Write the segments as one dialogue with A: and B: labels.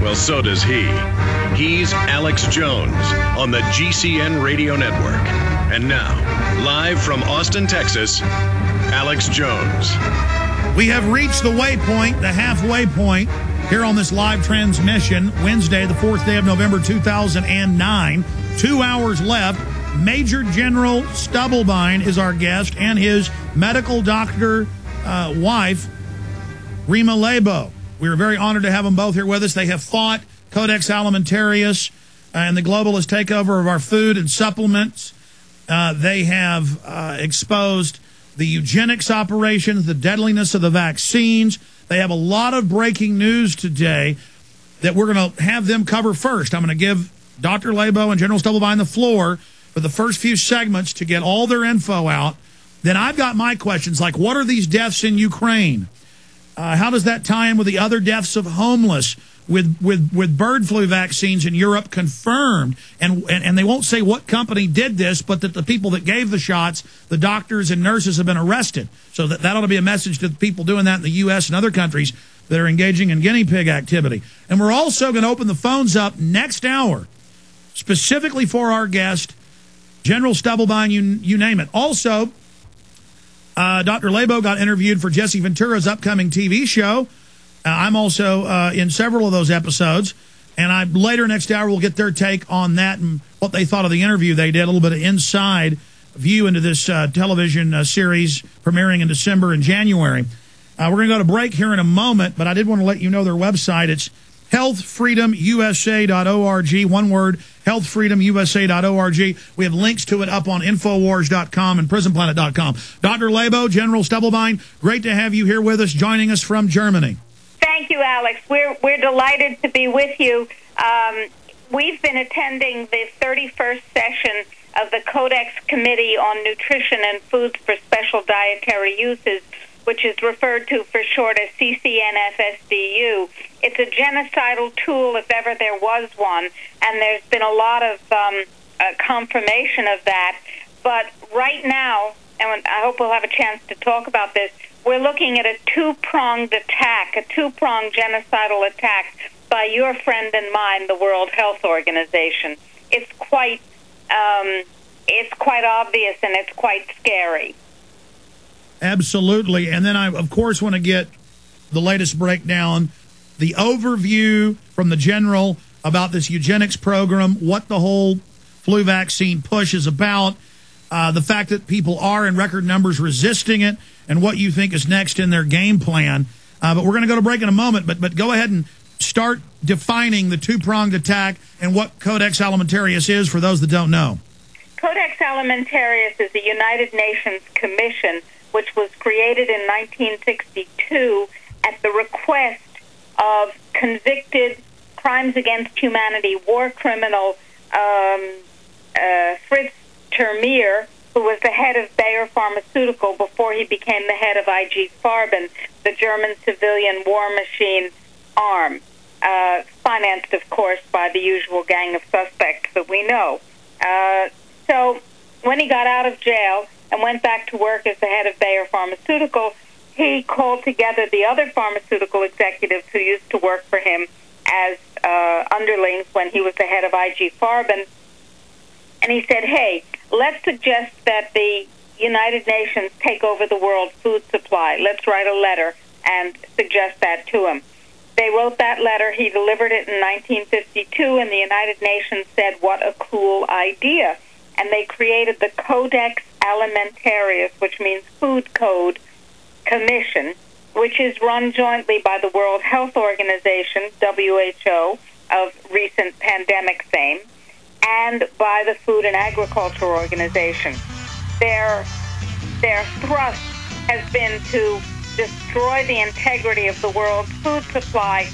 A: Well, so does he. He's Alex Jones on the GCN Radio Network. And now, live from Austin, Texas, Alex Jones.
B: We have reached the waypoint, the halfway point, here on this live transmission, Wednesday, the 4th day of November, 2009. 2 hours left. Major General Stubblebine is our guest, and his medical doctor wife, Rima Laibow. We are very honored to have them both here with us. They have fought Codex Alimentarius and the globalist takeover of our food and supplements. They have exposed the eugenics operations, the deadliness of the vaccines. They have a lot of breaking news today that we're going to have them cover first. I'm going to give Dr. Laibow and General Stubblebine the floor for the first few segments to get all their info out. Then I've got my questions, like what are these deaths in Ukraine? How does that tie in with the other deaths of homeless with bird flu vaccines in Europe confirmed? And they won't say what company did this, but that the people that gave the shots, the doctors and nurses, have been arrested. So that ought to be a message to the people doing that in the U.S. and other countries that are engaging in guinea pig activity. And we're also going to open the phones up next hour, specifically for our guest, General Stubblebine, you name it. Also, Dr. Laibow got interviewed for Jesse Ventura's upcoming TV show. I'm also in several of those episodes. And later next hour, we'll get their take on that and what they thought of the interview they did, a little bit of inside view into this television series premiering in December and January. We're going to go to break here in a moment, but I did want to let you know their website. It's healthfreedomusa.org. One word, healthfreedomusa.org. We have links to it up on Infowars.com and PrisonPlanet.com. Dr. Laibow, General Stubblebine, great to have you here with us, joining us from Germany.
C: Thank you, Alex. We're delighted to be with you. We've been attending the 31st session of the Codex Committee on Nutrition and Foods for Special Dietary Uses, which is referred to for short as CCNFSDU. It's a genocidal tool, if ever there was one, and there's been a lot of confirmation of that. But right now, and I hope we'll have a chance to talk about this, we're looking at a two-pronged attack, a two-pronged genocidal attack by your friend and mine, the World Health Organization. It's quite obvious and it's quite scary.
B: Absolutely. And then I, of course, want to get the latest breakdown, the overview from the general about this eugenics program, what the whole flu vaccine push is about, the fact that people are in record numbers resisting it, and what you think is next in their game plan. But we're going to go to break in a moment, but go ahead and start defining the two-pronged attack and what Codex Alimentarius is for those that don't know.
C: Codex Alimentarius is a United Nations commission which was created in 1962 at the request of convicted crimes against humanity war criminal Fritz Termeer, who was the head of Bayer Pharmaceutical before he became the head of IG Farben, the German civilian war machine arm, financed, of course, by the usual gang of suspects that we know. So when he got out of jail and went back to work as the head of Bayer Pharmaceutical, he called together the other pharmaceutical executives who used to work for him as underlings when he was the head of IG Farben, and he said, hey, let's suggest that the United Nations take over the world food supply. Let's write a letter and suggest that to him. They wrote that letter. He delivered it in 1952, and the United Nations said, what a cool idea. And they created the Codex Alimentarius, which means Food Code Commission, which is run jointly by the World Health Organization, WHO, of recent pandemic fame, and by the Food and Agriculture Organization. Their thrust has been to destroy the integrity of the world's food supply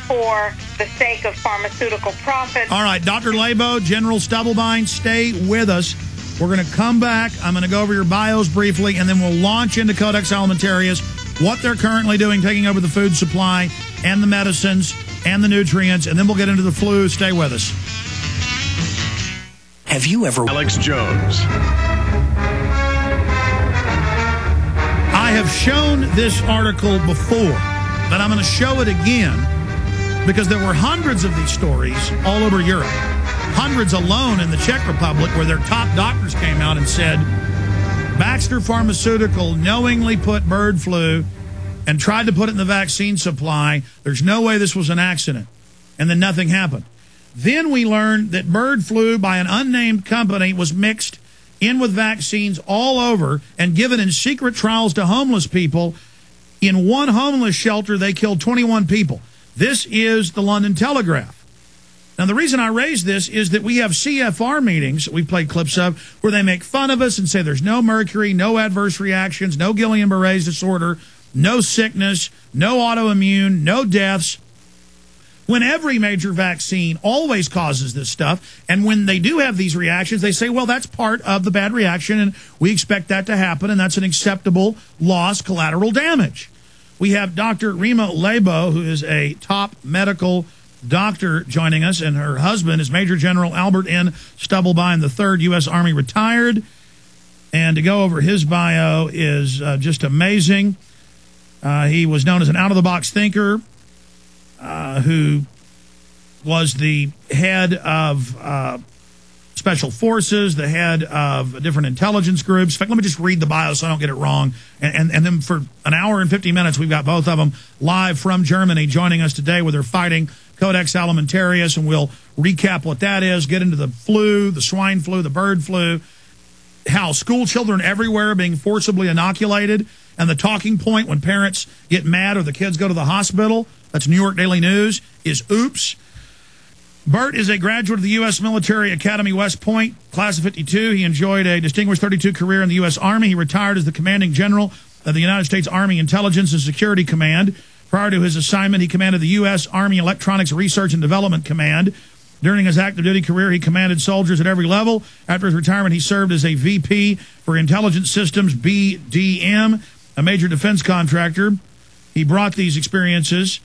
C: for the sake of pharmaceutical profits.
B: All right, Dr. Laibow, General Stubblebine, stay with us. We're going to come back. I'm going to go over your bios briefly, and then we'll launch into Codex Alimentarius, what they're currently doing, taking over the food supply and the medicines and the nutrients, and then we'll get into the flu. Stay with us.
D: Have you ever...
A: Alex Jones.
B: I have shown this article before, but I'm going to show it again because there were hundreds of these stories all over Europe. Hundreds alone in the Czech Republic where their top doctors came out and said, Baxter Pharmaceutical knowingly put bird flu and tried to put it in the vaccine supply. There's no way this was an accident. And then nothing happened. Then we learned that bird flu by an unnamed company was mixed in with vaccines all over and given in secret trials to homeless people. In one homeless shelter, they killed 21 people. This is the London Telegraph. Now, the reason I raise this is that we have CFR meetings that we've played clips of where they make fun of us and say there's no mercury, no adverse reactions, no Guillain-Barré's disorder, no sickness, no autoimmune, no deaths, when every major vaccine always causes this stuff. And when they do have these reactions, they say, well, that's part of the bad reaction, and we expect that to happen, and that's an acceptable loss, collateral damage. We have Dr. Rima Laibow, who is a top medical doctor, joining us, and her husband is Major General Albert N. Stubblebine III, U.S. Army retired. And to go over his bio is just amazing. He was known as an out-of-the-box thinker who was the head of special forces, the head of different intelligence groups. In fact, let me just read the bio so I don't get it wrong. And then for an hour and 50 minutes, we've got both of them live from Germany joining us today where they're fighting Codex Alimentarius, and we'll recap what that is, get into the flu, the swine flu, the bird flu, how school children everywhere are being forcibly inoculated, and the talking point when parents get mad or the kids go to the hospital, that's New York Daily News, is oops. Bert is a graduate of the U.S. Military Academy West Point, class of 52. He enjoyed a distinguished 32 career in the U.S. Army. He retired as the commanding general of the United States Army Intelligence and Security Command. Prior to his assignment, he commanded the U.S. Army Electronics Research and Development Command. During his active duty career, he commanded soldiers at every level. After his retirement, he served as a VP for Intelligence Systems, BDM, a major defense contractor. He brought these experiences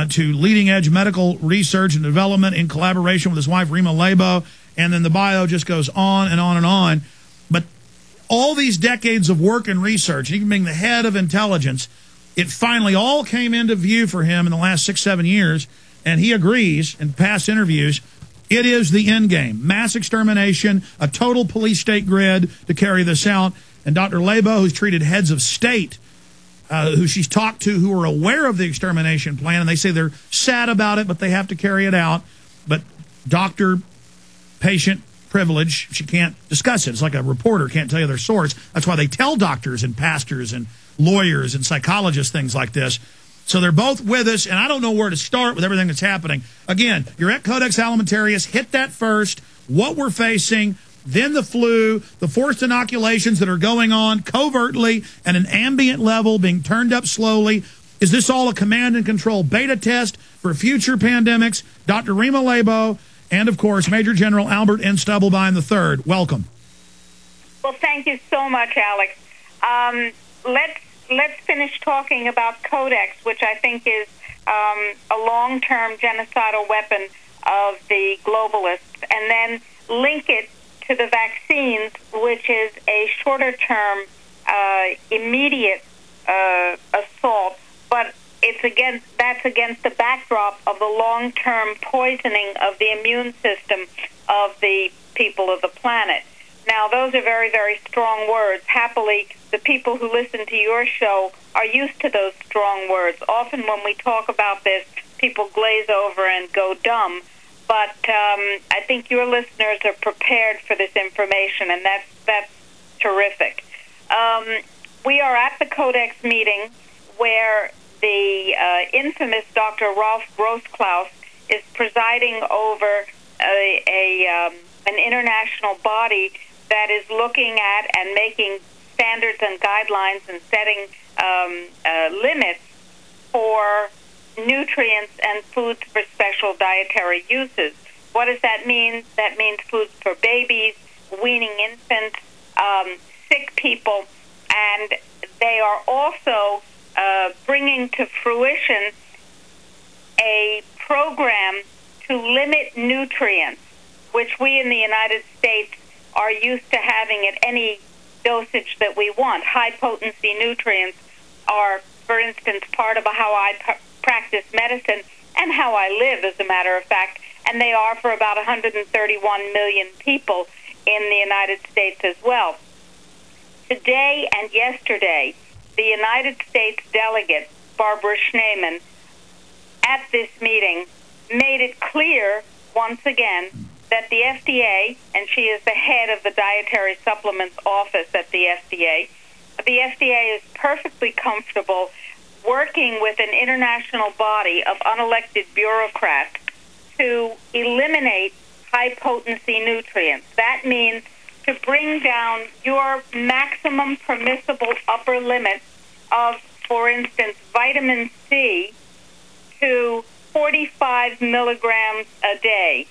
B: to leading-edge medical research and development in collaboration with his wife, Rima Laibow, and then the bio just goes on and on and on. But all these decades of work and research, even being the head of intelligence, it finally all came into view for him in the last 6-7 years, and he agrees in past interviews, it is the end game. Mass extermination, a total police state grid to carry this out. And Dr. Laibow, who's treated heads of state, who she's talked to, who are aware of the extermination plan, and they say they're sad about it, but they have to carry it out. But doctor-patient privilege, she can't discuss it. It's like a reporter can't tell you their source. That's why they tell doctors and pastors and lawyers and psychologists things like this. So they're both with us, and I don't know where to start with everything that's happening. Again, you're at Codex Alimentarius. Hit that first, what we're facing, then the flu, the forced inoculations that are going on covertly at an ambient level, being turned up slowly. Is this all a command and control beta test for future pandemics? Dr. Rima Laibow and, of course, Major General Albert N. Stubblebine III. Welcome.
C: Well, thank you so much, Alex. Let's finish talking about Codex, which I think is a long-term genocidal weapon of the globalists, and then link it to the vaccines, which is a shorter-term, immediate assault, but that's against the backdrop of the long-term poisoning of the immune system of the people of the planet. Now, those are very, very strong words. Happily, the people who listen to your show are used to those strong words. Often when we talk about this, people glaze over and go dumb. But I think your listeners are prepared for this information, and that's terrific. We are at the Codex meeting where the infamous Dr. Rolf Grossklaus is presiding over an international body that is looking at and making standards and guidelines and setting limits for nutrients and foods for special dietary uses. What does that mean? That means foods for babies, weaning infants, sick people, and they are also bringing to fruition a program to limit nutrients, which we in the United States are used to having at any dosage that we want. High-potency nutrients are, for instance, part of how I practice medicine, and how I live, as a matter of fact, and they are for about 131 million people in the United States as well. Today and yesterday, the United States delegate, Barbara Schneemann, at this meeting made it clear once again that the FDA, and she is the head of the Dietary Supplements Office at the FDA is perfectly comfortable working with an international body of unelected bureaucrats to eliminate high-potency nutrients. That means to bring down your maximum permissible upper limit of, for instance, vitamin C to 45 milligrams a day.